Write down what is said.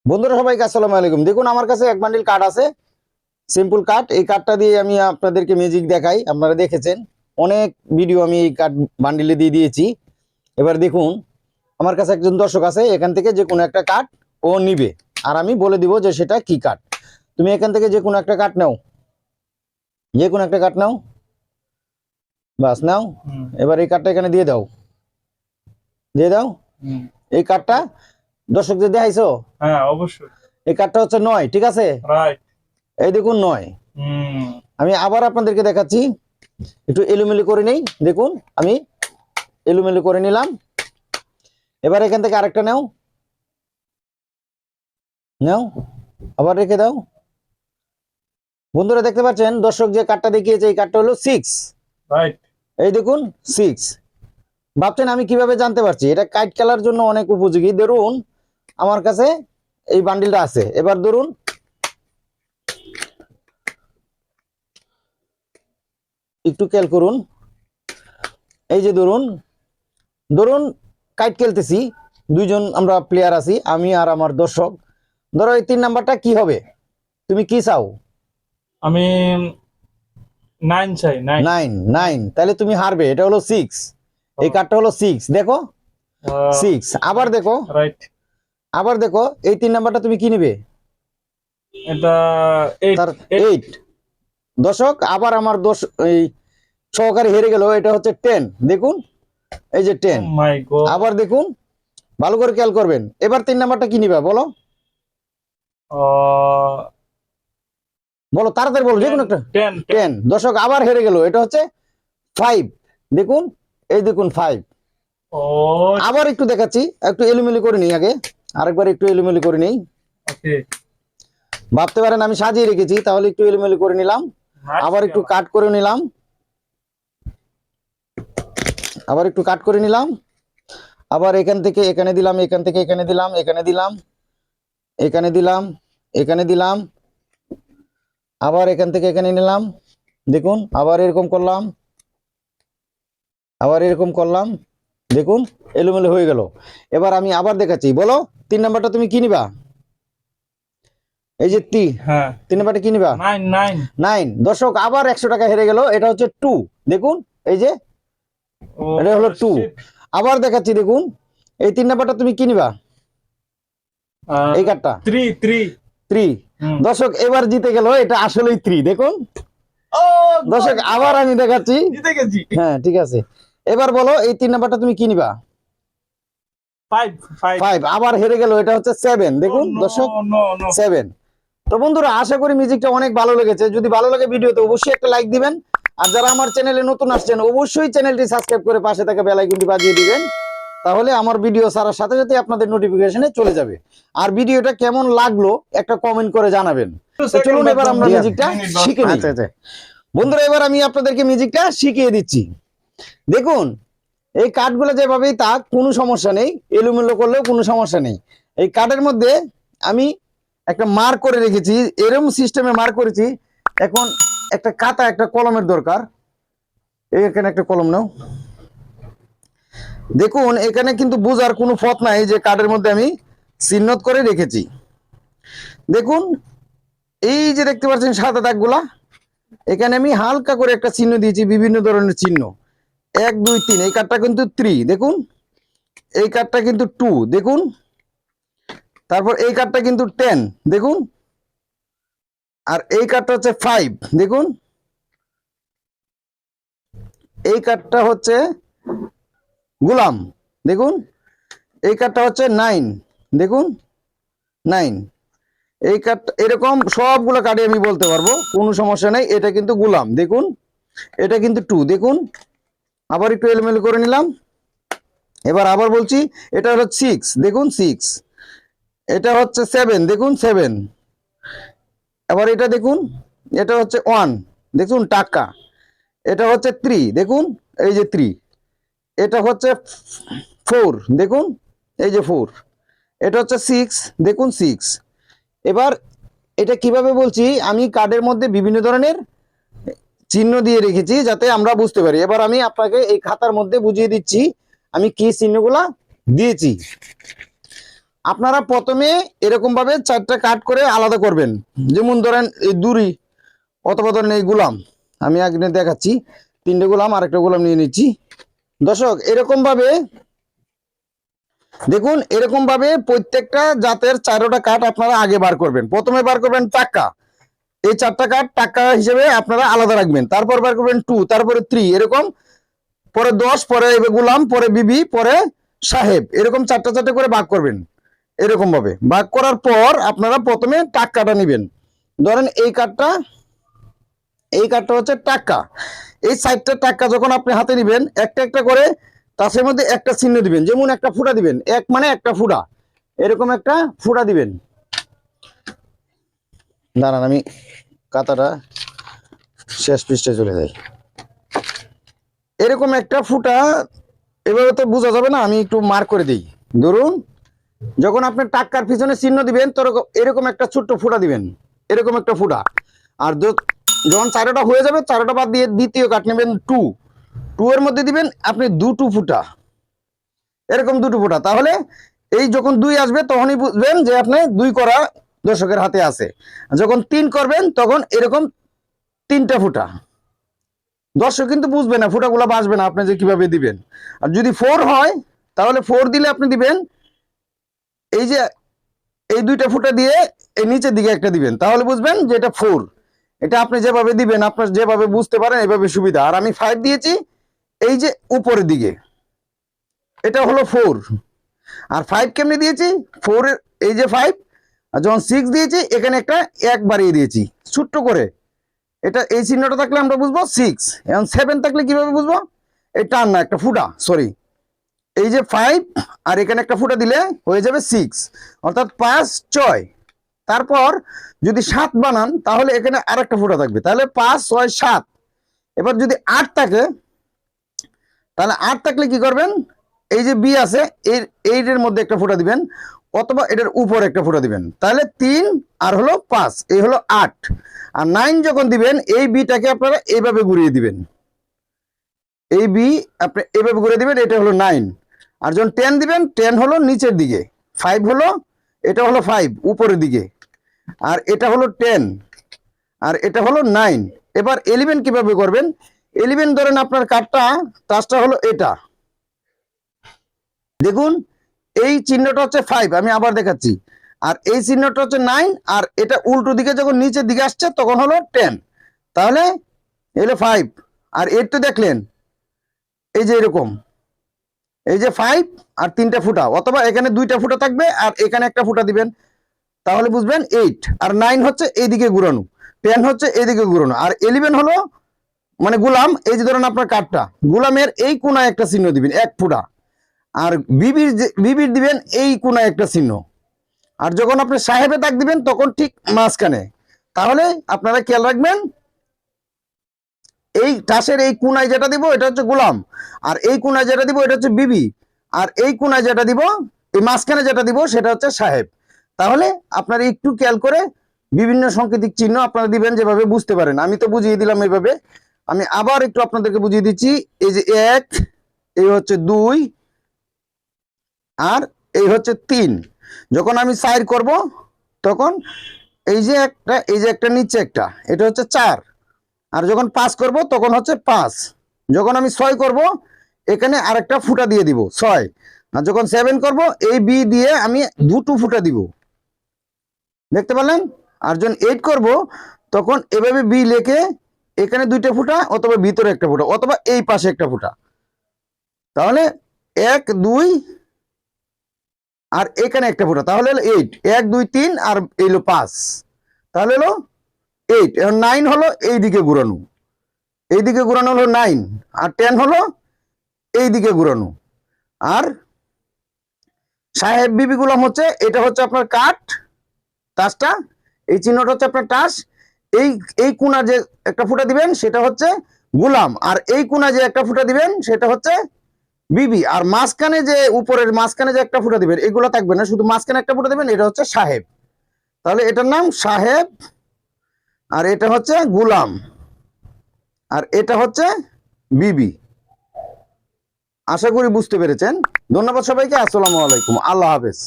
বন্ধুরা সবাইকে আসসালামু আলাইকুম। দেখুন আমার কাছে এক বান্ডিল কার্ড আছে, সিম্পল কার্ড। এই কার্ডটা দিয়ে আমি আপনাদেরকে ম্যাজিক দেখাই। আপনারা দেখেছেন অনেক ভিডিও আমি এই কার্ড বান্ডিলে দিয়ে দিয়েছি। এবার দেখুন আমার কাছে একজন দর্শক আছে, এখান থেকে যে কোনো একটা কার্ড ও নিবে, আর আমি বলে দিব যে সেটা কি কার্ড। তুমি এখান থেকে যে কোনো একটা কার্ড নাও, যে কোনো একটা কার্ড নাও, বাস নাও। এবার এই কার্ডটা এখানে দিয়ে দাও, দিয়ে দাও। এই কার্ডটা দর্শকদের দেখাইছো? হ্যাঁ অবশ্যই। এই কার্ডটা হচ্ছে 9, ঠিক আছে? রাইট। এই দেখুন 9। আমি আবার আপনাদেরকে দেখাচ্ছি, একটু এলোমেলো করে নেই। দেখুন আমি এলোমেলো করে নিলাম। এবার এখান থেকে আরেকটা নাও, নাও, আবার রেখে দাও। বন্ধুরা দেখতে পাচ্ছেন দর্শক যে কার্ডটা দেখিয়েছে এই কার্ডটা হলো 6। রাইট। এই দেখুন 6। ভাবছেন আমি কিভাবে জানতে পারছি? এটা কাইট খেলার জন্য অনেক উপযোগী। ধরুন আমার কাছে এই বান্ডিলটা আছে, এবার ধরুন একটু খেয়াল করুন, এই যে ধরুন ধরুন কাইট খেলতেছি, দুইজন আমরা প্লেয়ার আছি, আমি আর আমার দর্শক। ধরো এই 3 নাম্বারটা কি হবে? তুমি কি চাও? আমি 9 চাই। 9। 9 তাহলে তুমি হারবে। এটা হলো 6। এই কার্ডটা হলো 6, দেখো 6। আবার দেখো, রাইট। আবার দেখো এই 3 নাম্বারটা তুমি কি নিবে? এটা 8। দর্শক আবার আমার এই সহকারী হেরে গেল। এটা হচ্ছে 10, দেখুন এই যে 10। মাই গড। আবার দেখুন, ভালো করে খেয়াল করবেন। এবার 3 নাম্বারটা কি নিবা বলো, বলো তাড়াতাড়ি বলো, যে কোনো একটা। 10। দর্শক আবার হেরে গেল। এটা হচ্ছে 5, দেখুন এই দেখুন 5। আবার একটু দেখাচ্ছি, একটু এলোমেলো করে নিই আগে, আরেকবার একটু এলোমেলো করে নিই। ওকে। ভাবতে পারেন আমি সাজিয়ে রেখেছি, তাহলে একটু এলোমেলো করে নিলাম। আবার একটু কাট করে নিলাম, আবার একটু কাট করে নিলাম। আবার এখান থেকে এখানে দিলাম, এখান থেকে এখানে দিলাম, এখানে দিলাম, এখানে দিলাম, এখানে দিলাম। আবার এখান থেকে এখানে নিলাম, দেখুন আবার এরকম করলাম, আবার এরকম করলাম, দেখুন এলোমেলো হয়ে গেল। এবার আমি আবার দেখাচ্ছি, বলো 3 নাম্বারটা তুমি কি নিবা? এই যে 3 নাম্বারটা কি নিবা? 9। দর্শক আবার 100 টাকা হেরে গেল। এটা হচ্ছে 2, দেখুন এই যে এটা হলো 2। আবার দেখাচ্ছি, দেখুন এই 3 নাম্বারটা তুমি কি নিবা? এই কার্ডটা 3। দর্শক এবার জিতে গেল, এটা আসলেই 3, দেখুন। দর্শক আবার আমি দেখাচ্ছি, জিতে গেছি। হ্যাঁ ঠিক আছে। এবার বলো এই 3 নাম্বারটা তুমি কি নিবা? 5। আবার হেরে গেল। এটা হচ্ছে 7, দেখুন দর্শক 7। তো বন্ধুরা আশা করি মিউজিকটা অনেক ভালো লেগেছে। যদি ভালো লাগে ভিডিওতে অবশ্যই একটা লাইক দিবেন, আর যারা আমার চ্যানেলে নতুন আসছেন অবশ্যই চ্যানেলটি সাবস্ক্রাইব করে পাশে থাকা বেল আইকনটি বাজিয়ে দিবেন, তাহলে আমার ভিডিও ছাড়ার সাথে সাথে আপনাদের নোটিফিকেশনে চলে যাবে। আর ভিডিওটা কেমন লাগলো একটা কমেন্ট করে জানাবেন। তো চলুন এবার আমরা মিউজিকটা শিখে নিই। আচ্ছা বন্ধুরা এবার আমি আপনাদেরকে মিউজিকটা শিখিয়ে দিচ্ছি। দেখুন এই কার্ডগুলো যেভাবেই থাক কোনো সমস্যা নেই, এলোমেলো করলেও কোনো সমস্যা নেই। এই কার্ডের মধ্যে আমি একটা মার্ক করে রেখেছি, এরকম সিস্টেমে মার্ক করেছি। এখন একটা খাতা একটা কলমের দরকার। এখানে একটা কলম নাও। দেখুন এখানে কিন্তু বোঝার কোনো পথ নাই যে কার্ডের মধ্যে আমি চিহ্নিত করে রেখেছি। দেখুন এই যে দেখতে পাচ্ছেন সাদা দাগগুলা, এখানে আমি হালকা করে একটা চিহ্ন দিয়েছি, বিভিন্ন ধরনের চিহ্ন। 1 2 3। এই কার্ডটা কিন্তু 3, দেখুন। এই কার্ডটা কিন্তু 2, দেখুন। তারপর এই কার্ডটা কিন্তু 10, দেখুন। আর এই কার্ডটা হচ্ছে 5, দেখুন। এই কার্ডটা হচ্ছে গোলাম, দেখুন। এই কার্ডটা হচ্ছে 9, দেখুন 9। এই কার্ড এরকম সবগুলো কার্ডে আমি বলতে পারবো, কোনো সমস্যা নেই। এটা কিন্তু গোলাম, দেখুন। এটা কিন্তু 2, দেখুন। আবার একটু এলোমেলো করে নিলাম। এবার আবার বলছি, এটা হলো 6, দেখুন 6। এটা হচ্ছে 7, দেখুন 7। আবার এটা দেখুন, এটা হচ্ছে 1, দেখুন টাকা। এটা হচ্ছে 3, দেখুন এই যে 3। এটা হচ্ছে 4, দেখুন এই যে 4। এটা হচ্ছে 6, দেখুন 6। এবার এটা কিভাবে বলছি, আমি কার্ডের মধ্যে বিভিন্ন ধরনের চিহ্ন দিয়ে রেখেছি যাতে আমরা বুঝতে পারি। এবার আমি আপনাকে এই খাতার মধ্যে বুঝিয়ে দিচ্ছি আমি কি চিহ্নগুলা দিয়েছি। আপনারা প্রথমে এরকম ভাবে 4টা কাট করে আলাদা করবেন। যেমন ধরেন এই দড়ি অথবা ধরেন এই গোলাম, আমি আগে দেখাচ্ছি 3টে গোলাম আর একটা গোলাম নিয়ে নিচ্ছি। দর্শক এরকম ভাবে দেখুন, এরকম ভাবে প্রত্যেকটা জাতের 4টা কাট আপনারা আগে বার করবেন। প্রথমে বার করবেন টাক্কা, এই 4টা কাট টাক্কা হিসেবে আপনারা আলাদা রাখবেন। তারপর বার করবেন 2, তারপরে 3, এরকম পরে 10, পরে গোলাম, পরে বিবি, পরে সাহেব, এরকম 4টা করে ভাগ করবেন। এরকম ভাবে ভাগ করার পর আপনারা প্রথমে টাক্কাটা নেবেন। ধরেন এই কাঠটা হচ্ছে টাক্কা। এই 4টা টাক্কা যখন আপনি হাতে নেবেন, একটা একটা করে তার মধ্যে একটা চিহ্ন দিবেন। যেমন একটা ফুটা দিবেন, এক মানে একটা ফুটা, এরকম একটা ফুটা দিবেন। দাঁড়ান আমি কাতাটা শেষ পৃষ্ঠে চলে যাই। এরকম একটা ফুটা, এভাবে তো বোঝা যাবে না, আমি একটু মার্ক করে দিই। ধরুন যখন আপনি টাক্কার পিছনে চিহ্ন দিবেন তো এরকম একটা ছোট্ট ফুটা দিবেন, এরকম একটা ফুটা। আর যখন 4টা হয়ে যাবে 4টা বাদ দিয়ে দ্বিতীয় কাট নেবেন 2, 2 এর মধ্যে দিবেন আপনি 2টো ফুটা, এরকম 2টো ফুটা। তাহলে এই যখন 2 আসবে তখনই বুঝবেন যে আপনি 2 করা দর্শকের হাতে আছে। যখন 3 করবেন তখন এরকম 3টা ফুটা। দর্শক কিন্তু বুঝবে না, ফুটাগুলো বাসবে না আপনি যে কিভাবে দিবেন। আর যদি 4 হয় তাহলে 4 দিলে আপনি দিবেন এই যে এই 2টা ফুটা দিয়ে এই নিচের দিকে একটা দিবেন, তাহলে বুঝবেন যে এটা 4। এটা আপনি যেভাবে দিবেন আপনার যেভাবে বুঝতে পারেন এভাবে সুবিধা। আর আমি 5 দিয়েছি এই যে উপরের দিকে, এটা হলো 4। আর 5 কেমনে দিয়েছি, 4 এর এই যে 5, আর যখন 6 দিয়েছি এখানে একটা 1 বাড়িয়ে দিয়েছি ছোট্ট করে। এটা এই চিহ্নটা থাকলে আমরা বুঝবো 6। এখন 7 থাকলে কিভাবে বুঝবো, এই টান না একটা ফুটা, সরি, এই যে 5 আর এখানে একটা ফুটা দিলে হয়ে যাবে 6, অর্থাৎ 5, 6। তারপর যদি 7 বানান তাহলে এখানে আরেকটা ফুটা থাকবে, তাহলে 5, 6, 7। এবার যদি 8 থাকে তাহলে 8 থাকলে কি করবেন, এই যে বি আছে এর মধ্যে একটা ফুটা দিবেন, অথবা এটার উপর একটা ফুটা দিবেন, তাহলে 3 আর হলো 5, এই হলো 8। আর 9 যখন দিবেন এই বিটাকে আপনারা এইভাবে ঘুরিয়ে দিবেন, এই বি আপনি এইভাবে ঘুরিয়ে দিবেন, এটা হলো 9। আর যখন 10 দিবেন 10 হলো নিচের দিকে, 5 হলো, এটা হলো 5 উপরের দিকে, আর এটা হলো 10, আর এটা হলো 9। এবার 11 কিভাবে করবেন, 11 ধরেন আপনার কাঠটা তাসটা হলো এটা, দেখুন এই চিহ্নটা হচ্ছে 5, আমি আবার দেখাচ্ছি, আর এই চিহ্নটা হচ্ছে 9, আর এটা উল্টো দিকে যখন নিচের দিকে আসছে তখন হলো 10, তাহলে এলো 5। আর এর তো দেখলেন এই যে এরকম, এই যে 5 আর 3টা ফুটা, অথবা এখানে 2টা ফুটা থাকবে আর এখানে একটা ফুটা দিবেন, তাহলে বুঝবেন 8। আর 9 হচ্ছে এইদিকে ঘুরানো, 10 হচ্ছে এইদিকে ঘুরানো, আর 11 হলো মানে গোলাম। এই যে ধরেন আপনার কাঠটা, গোলামের এই কোনায় একটা চিহ্ন দিবেন 1 ফুটা, আর বিবির দিবেন এই কোনায় একটা চিহ্ন। আর যখন আপনি সাহেবে দাগ দিবেন তখন ঠিক মাঝখানে। তাহলে আপনারা খেয়াল রাখবেন এই টাসের এই কোনায় যেটা দিব এটা হচ্ছে গোলাম, আর এই কোনায় যেটা দিব এটা হচ্ছে বিবি, আর এই কোনায় যেটা দিব এই মাঝখানে যেটা দিব সেটা হচ্ছে সাহেব। তাহলে আপনারা একটু খেয়াল করে বিভিন্ন সাংকেতিক চিহ্ন আপনারা দিবেন যেভাবে বুঝতে পারেন। আমি তো বুঝিয়ে দিলাম এইভাবে, আমি আবার একটু আপনাদেরকে বুঝিয়ে দিচ্ছি। এই যে 1, এই হচ্ছে 2, আর এই হচ্ছে 3। যখন আমি 4 করব তখন এই যে একটা নিচে একটা, এটা হচ্ছে 4। আর যখন 5 করব তখন হচ্ছে 5। যখন আমি 6 করব এখানে আরেকটা ফুটা দিয়ে দিব 6। আর যখন 7 করব এই বি দিয়ে আমি 2টো ফুটা দিব, দেখতে পেলেন। আর যখন 8 করব তখন এভাবে বি লিখে এখানে 2টা ফুটা, অথবা ভিতরে একটা ফুটা, অথবা এই পাশে একটা ফুটা। তাহলে 1, 2 আর এখানে একটা ফুটা, তাহলে হলো 8। 1, 2, 3 আর এইলো 5, তাহলে হলো 8। এখন 9 হলো এইদিকে ঘুরানো, এইদিকে ঘুরানো হলো 9, আর 10 হলো এইদিকে ঘুরানো। আর সাহেব বিবি গোলাম হচ্ছে এটা হচ্ছে আপনার কাঠ, টাসটা, এই চিহ্নটা হচ্ছে আপনার টাস। এই কোণা যে একটা ফুটা দিবেন সেটা হচ্ছে গোলাম, আর এই কোণা যে একটা ফুটা দিবেন সেটা হচ্ছে বিবি। আর মাঝখানে যে উপরের মাঝখানে যে একটা ফুটা দিবেন এগুলো থাকবে না, শুধু মাঝখানে একটা ফুটা দিবেন, এটা হচ্ছে সাহেব। তাহলে এটার নাম সাহেব, আর এটা হচ্ছে গোলাম, আর এটা হচ্ছে বিবি। আশা করি বুঝতে পেরেছেন। ধন্যবাদ সবাইকে, আসসালামু আলাইকুম, আল্লাহ হাফেজ।